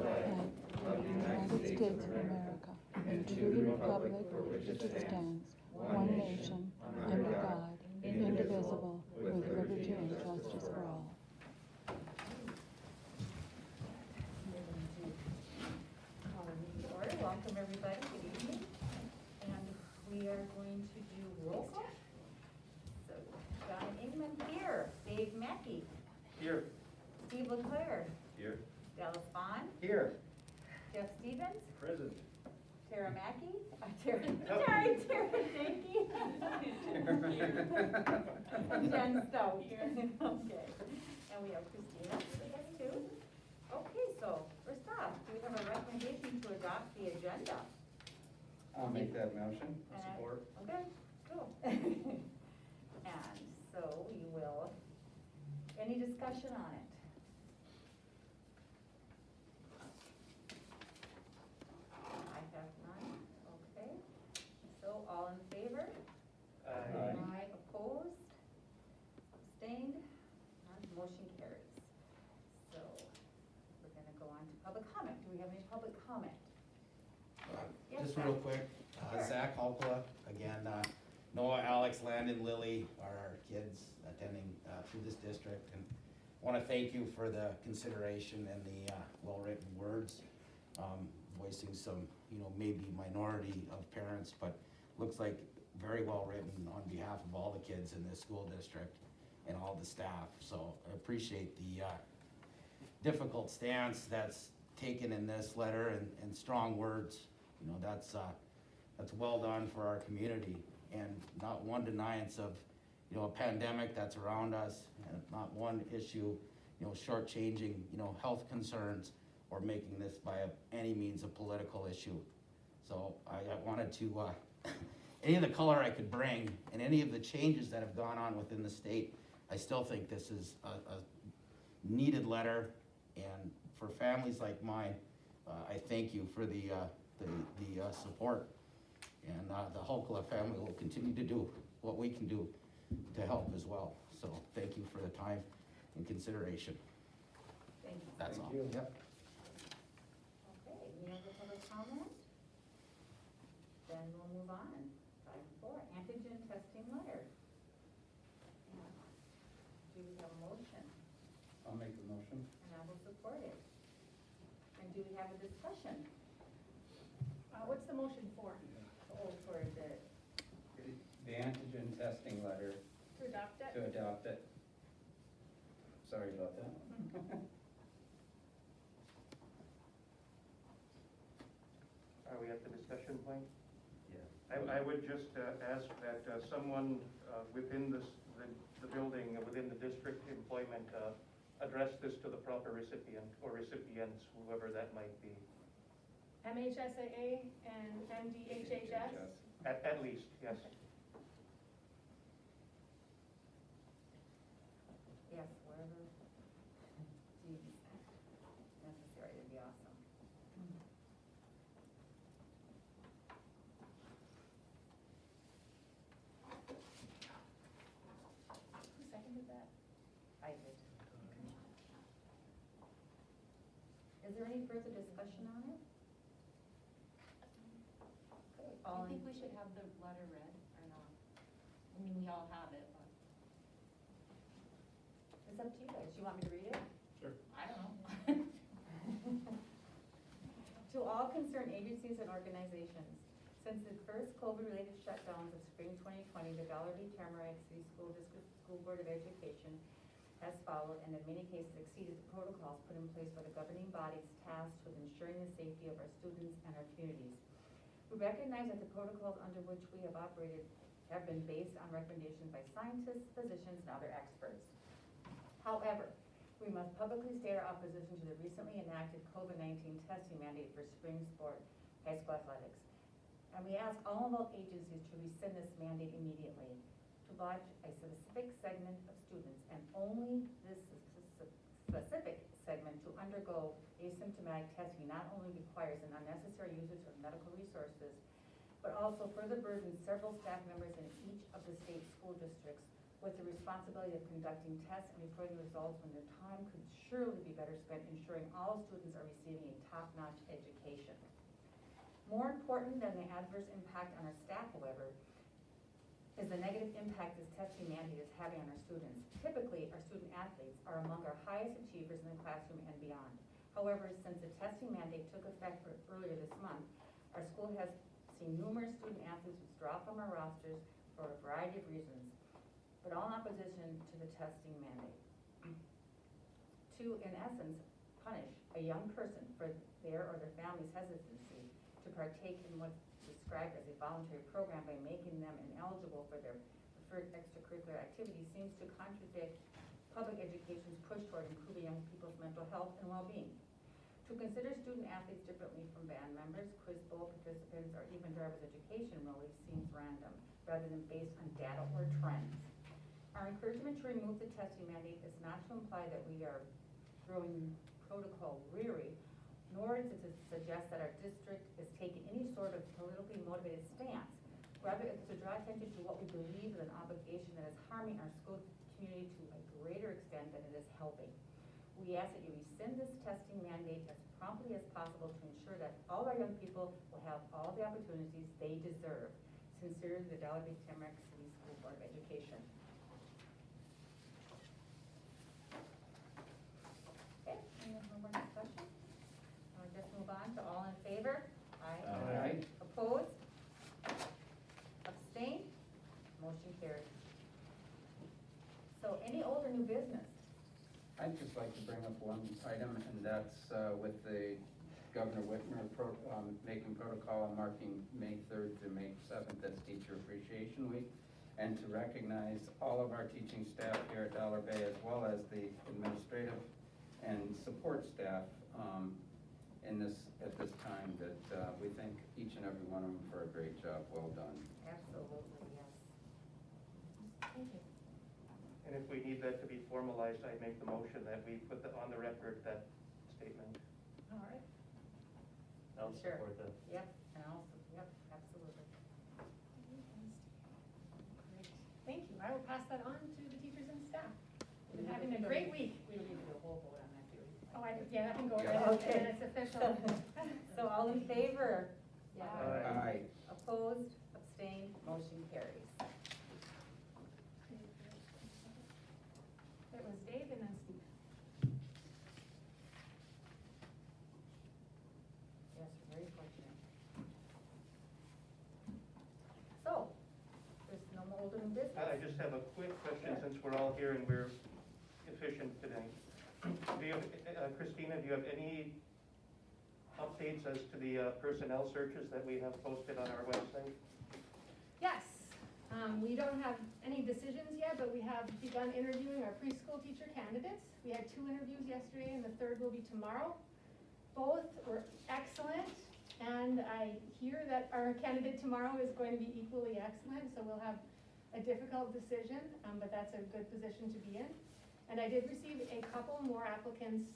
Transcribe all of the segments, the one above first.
flag of the United States of America and to the republic for which it stands, one nation, under God, indivisible, with liberty and justice for all. Welcome everybody, good evening. And we are going to do roll call. So John Ingman here, Dave Mackey. Here. Steve LeClaire. Here. Dallas Bond. Here. Jeff Stevens. Present. Tara Mackey. Tara Dinkey. Jen Stout. Here. Okay. And we have Christina with us too. Okay, so first off, do we have a recommendation to adopt the agenda? I'll make that motion. And Support. Okay, cool. And so we will, any discussion on it? I have none, okay. So all in favor? Aye. Opposed? Abstained? None, motion carries. So we're gonna go on to public comment. Do we have any public comment? Yes, Just Zach. real quick, Sure. Zach Hulkla, again, Noah, Alex, Landon, Lily are our kids attending through this district, and want to thank you for the consideration and the well-written words, voicing some, maybe minority of parents, but looks like very well written on behalf of all the kids in this school district and all the staff. So I appreciate the difficult stance that's taken in this letter and strong words. That's well done for our community, and not one deniance of, a pandemic that's around us, and not one issue, shortchanging, health concerns or making this by any means a political issue. So I wanted to, any of the color I could bring and any of the changes that have gone on within the state, I still think this is a needed letter, and for families like mine, I thank you for the support, and the Hulkla family will continue to do what we can do to help as well. So thank you for the time and consideration. Thank you. That's all. Thank you. Yep. Okay, any other public comment? Then we'll move on. 5-4, antigen testing letter. Do we have a motion? I'll make the motion. And I will support it. And do we have a discussion? What's the motion for? Oh, for The antigen testing letter To adopt it? to adopt it. Sorry about that. Are we at the discussion point? Yeah. I would just ask that someone within the building, within the district employment, address this to the proper recipient or recipients, whoever that might be, MHSAA and MDHHS? at least, yes. yes, wherever deems necessary, it'd be awesome. Who seconded that? I did. Is there any further discussion on it? Okay, Do all you in, think we should have the letter read or not? I mean, we all have it, but it's up to you guys. You want me to read it? Sure. I don't know. To all concerned agencies and organizations, since the first COVID-related shutdowns of spring 2020, the Bay-Tamarack City School District School Board of Education has followed and in many cases exceeded the protocols put in place by the governing bodies tasked with ensuring the safety of our students and our communities. We recognize that the protocols under which we have operated have been based on recommendations by scientists, physicians, and other experts. However, we must publicly state our opposition to the recently enacted COVID-19 testing mandate for spring sport high school athletics. And we ask all involved agencies to rescind this mandate immediately, to oblige a specific segment of students, and only this specific segment to undergo asymptomatic testing not only requires an unnecessary usage of medical resources, but also further burdens several staff members in each of the state school districts with the responsibility of conducting tests and reporting results when their time could surely be better spent ensuring all students are receiving a top-notch education. More important than the adverse impact on our staff, however, is the negative impact this testing mandate is having on our students. Typically, our student athletes are among our highest achievers in the classroom and beyond. However, since the testing mandate took effect earlier this month, our school has seen numerous student athletes withdraw from our rosters for a variety of reasons, but all in opposition to the testing mandate. To, in essence, punish a young person for their or their family's hesitancy to partake in what's described as a voluntary program by making them ineligible for their preferred extracurricular activities seems to contradict public education's push toward improving young people's mental health and well-being. To consider student athletes differently from band members, quiz bowl participants, or even driver's education enrollees seems random, rather than based on data or trends. Our encouragement to remove the testing mandate is not to imply that we are growing protocol weary, nor is it to suggest that our district is taking any sort of politically motivated stance. Rather, it's to draw attention to what we believe is an obligation that is harming our school community to a greater extent than it is helping. We ask that you rescind this testing mandate as promptly as possible to ensure that all our young people will have all the opportunities they deserve. Sincerely, the Bay-Tamarack City School Board of Education. Okay, any more discussion? Just move on to all in favor? Aye. Opposed? Abstain? Motion carried. So any old or new business? I'd just like to bring up one item, and that's with the Governor Whitmer making protocol and marking May 3rd to May 7th as Teacher Appreciation Week, and to recognize all of our teaching staff here at Dollar Bay, as well as the administrative and support staff at this time, that we thank each and every one of them for a great job. Well done. Absolutely, yes. Thank you. And if we need that to be formalized, I make the motion that we put on the record that statement. All right. I'll support that. Yep, and also, yep, absolutely. Great. Thank you. I will pass that on to the teachers and staff. We've been having a great week. We don't need to do a whole vote on that, do we? Oh, yeah, I can go Yeah. right in, Okay. and it's official. So all in favor? Yeah. Aye. Opposed, abstained, motion carries. It was Dave and then Steve. Yes, very fortunate. So, there's no more older new business. I just have a quick question since we're all here and we're efficient today. Do you have, Christina, do you have any updates as to the personnel searches that we have posted on our website? Yes, we don't have any decisions yet, but we have begun interviewing our preschool teacher candidates. We had 2 interviews yesterday and the 3rd will be tomorrow. Both were excellent, and I hear that our candidate tomorrow is going to be equally excellent, so we'll have a difficult decision, but that's a good position to be in. And I did receive a couple more applicants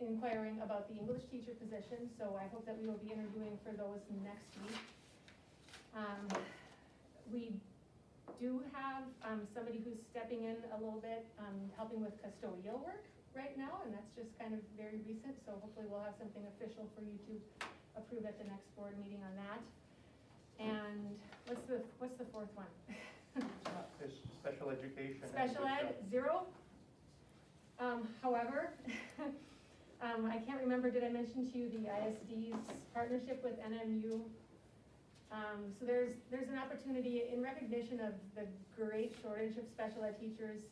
inquiring about the English teacher position, so I hope that we will be interviewing for those next week. We do have somebody who's stepping in a little bit, helping with custodial work right now, and that's just kind of very recent, so hopefully we'll have something official for you to approve at the next board meeting on that. And what's the 4th one? This special education. Special ed, 0. However, I can't remember, did I mention to you the ISD's partnership with NMU? So there's an opportunity in recognition of the great shortage of special ed teachers,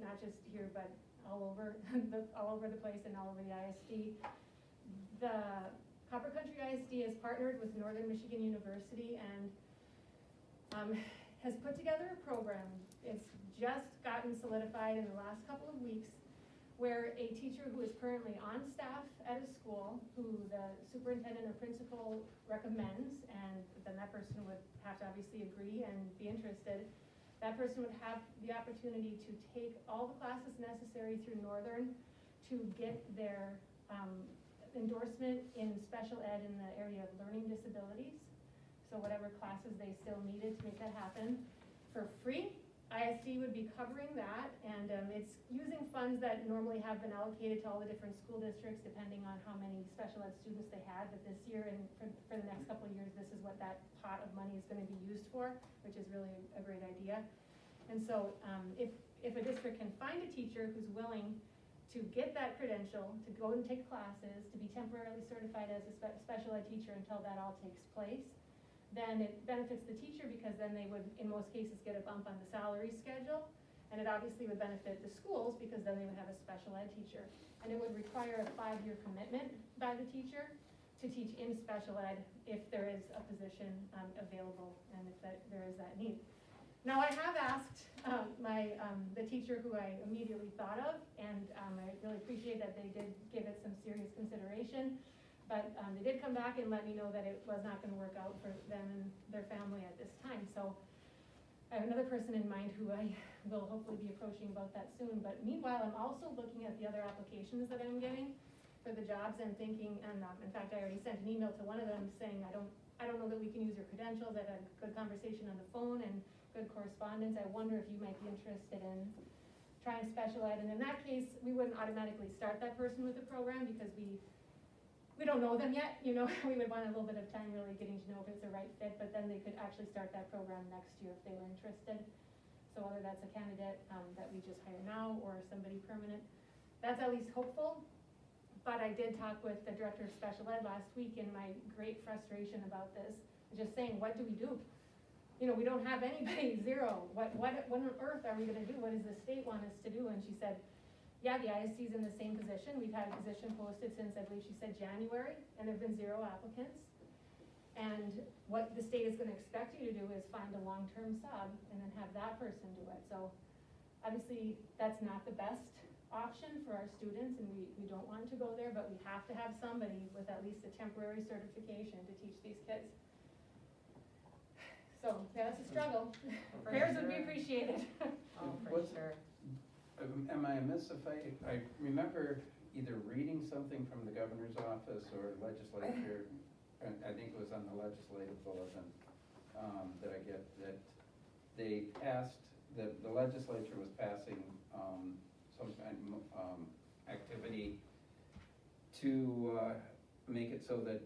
not just here, but all over the place and all over the ISD. The Copper Country ISD has partnered with Northern Michigan University and has put together a program. It's just gotten solidified in the last couple of weeks, where a teacher who is currently on staff at a school, who the superintendent or principal recommends, and then that person would have to obviously agree and be interested, that person would have the opportunity to take all the classes necessary through Northern to get their endorsement in special ed in the area of learning disabilities. So whatever classes they still needed to make that happen for free. ISD would be covering that, and it's using funds that normally have been allocated to all the different school districts depending on how many special ed students they had, but this year and for the next couple of years, this is what that pot of money is gonna be used for, which is really a great idea. And so, if a district can find a teacher who's willing to get that credential, to go and take classes, to be temporarily certified as a special ed teacher until that all takes place, then it benefits the teacher because then they would, in most cases, get a bump on the salary schedule. And it obviously would benefit the schools because then they would have a special ed teacher. And it would require a 5-year commitment by the teacher to teach in special ed if there is a position available and if there is that need. Now, I have asked the teacher who I immediately thought of, and I really appreciate that they did give it some serious consideration. But they did come back and let me know that it was not gonna work out for them and their family at this time. So I have another person in mind who I will hopefully be approaching about that soon. But meanwhile, I'm also looking at the other applications that I'm getting for the jobs and thinking, and in fact, I already sent an email to one of them saying, I don't know that we can use your credentials. I've had a good conversation on the phone and good correspondence. I wonder if you might be interested in trying special ed. And in that case, we wouldn't automatically start that person with the program because we don't know them yet, you know. We would want a little bit of time really getting to know if it's the right fit, but then they could actually start that program next year if they were interested. So whether that's a candidate that we just hire now or somebody permanent, that's at least hopeful. But I did talk with the director of special ed last week, and my great frustration about this is just saying, what do we do? You know, we don't have anybody, zero. What on earth are we gonna do? What does the state want us to do? And she said, yeah, the ISD's in the same position. We've had a position posted since, I believe she said January, and there've been 0 applicants. And what the state is gonna expect you to do is find a long-term sub and then have that person do it. So obviously, that's not the best option for our students, and we don't want to go there, but we have to have somebody with at least a temporary certification to teach these kids. So, yeah, that's a struggle. Prayers would be appreciated. Oh, for sure. Am I amiss if I remember either reading something from the governor's office or legislature, and I think it was on the legislative bulletin, that I get, that they passed, the legislature was passing, some kind of, activity to, make it so that,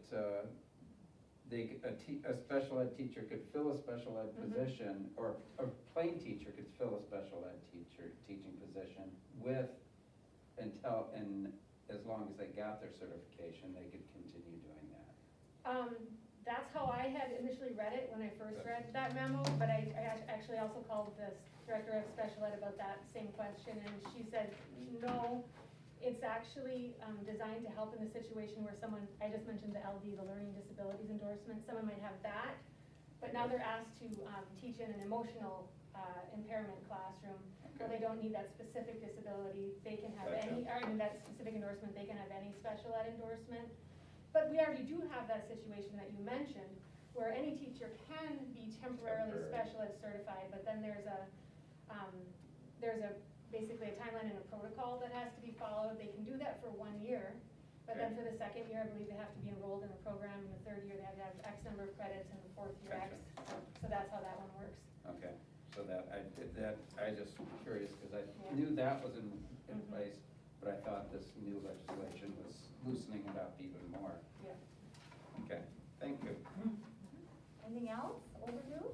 a special ed teacher could fill a special ed position, or a plain teacher could fill a special ed teaching position with, and as long as they got their certification, they could continue doing that. That's how I had initially read it when I first read that memo, but I actually also called the director of special ed about that same question, and she said, no, it's actually designed to help in the situation where someone, I just mentioned the LD, the learning disabilities endorsement, someone might have that, but now they're asked to teach in an emotional impairment classroom, where they don't need that specific disability, they can have any, or that specific endorsement, they can have any special ed endorsement. But we already do have that situation that you mentioned, where any teacher can be temporarily special ed certified, but then there's a basically a timeline and a protocol that has to be followed. They can do that for 1 year, but then for the second year, I believe they have to be enrolled in the program. In the third year, they have to have X number of credits, and the fourth year X. So that's how that one works. Okay, so I just curious, because I knew that was in place, but I thought this new legislation was loosening it up even more. Yeah. Okay, thank you. Anything else overdue?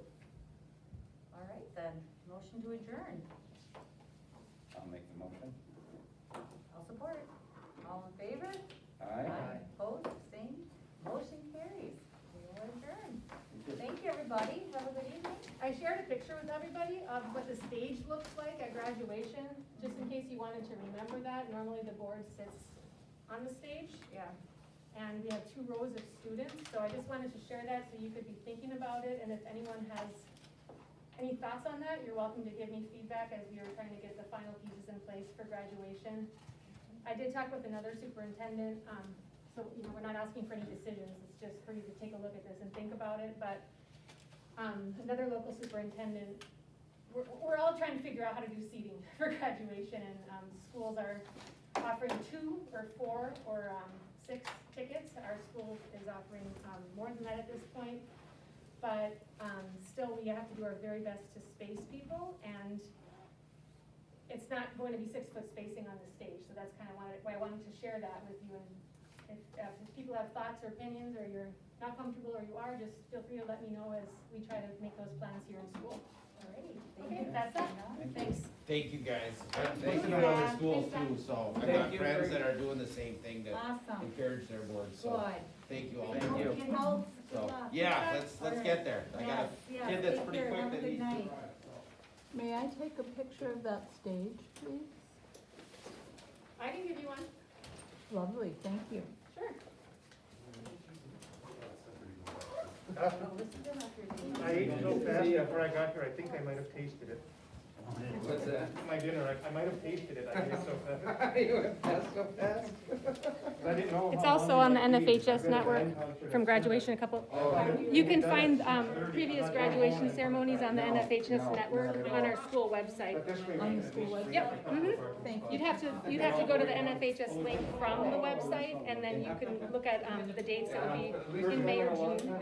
All right, then, motion to adjourn. I'll make the motion. I'll support it. All in favor? Aye. Opposed, abstained, motion carries. We will adjourn. Thank you, everybody. Have a good evening. I shared a picture with everybody of what the stage looks like at graduation, just in case you wanted to remember that. Normally the board sits on the stage. Yeah. And we have 2 rows of students, so I just wanted to share that so you could be thinking about it, and if anyone has any thoughts on that, you're welcome to give me feedback as we are trying to get the final pieces in place for graduation. I did talk with another superintendent, so we're not asking for any decisions, it's just for you to take a look at this and think about it, but another local superintendent, we're all trying to figure out how to do seating for graduation, and schools are offering 2 or 4 or 6 tickets. Our school is offering more than that at this point. but, still, we have to do our very best to space people, and it's not going to be 6-foot spacing on the stage, so that's kind of why I wanted to share that with you, and if people have thoughts or opinions, or you're not comfortable, or you are, just feel free to let me know as we try to make those plans here in school. Alrighty, Okay, that's it, thanks. Thank you guys. Thank Thinking you. of other Yeah. schools Thanks, too, so I've Thank got you friends for- that are doing the same thing to awesome, encourage their boards, so good. thank you all. Thank you. It helps, good So, luck. yeah, let's get there. I got Yes, yes, a kid that's take pretty care. quick Have a that good needs to night. drive, so. May I take a picture of that stage, please? I can give you one, Lovely, thank you. sure. Oh, this is good after I ate so fast before I got here, I think I might have tasted it. What's that? My dinner, I might have tasted it, I ate it so fast. You went past so fast? I didn't know It's how also long on the it might be. NFHS I've been network around how should I from say graduation, you can find, previous graduation ceremonies on the NFHS network on our school website. But this way we On the can school at least website? Yep, mhm. Thank You'd you. have to go to the NFHS link from the website, and then you can look at, the dates that would be in May or June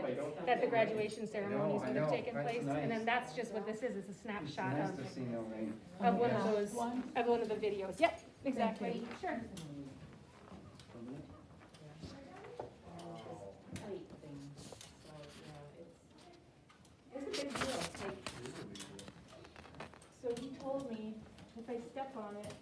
that the graduation ceremonies would have taken place, and then that's just what this is, it's a snapshot Nice of, to see no rain. of one of Okay. those, One? of one of the videos, yep, exactly, sure. Plate thing, so, yeah, it's a big deal, like, So he told me if I step on it,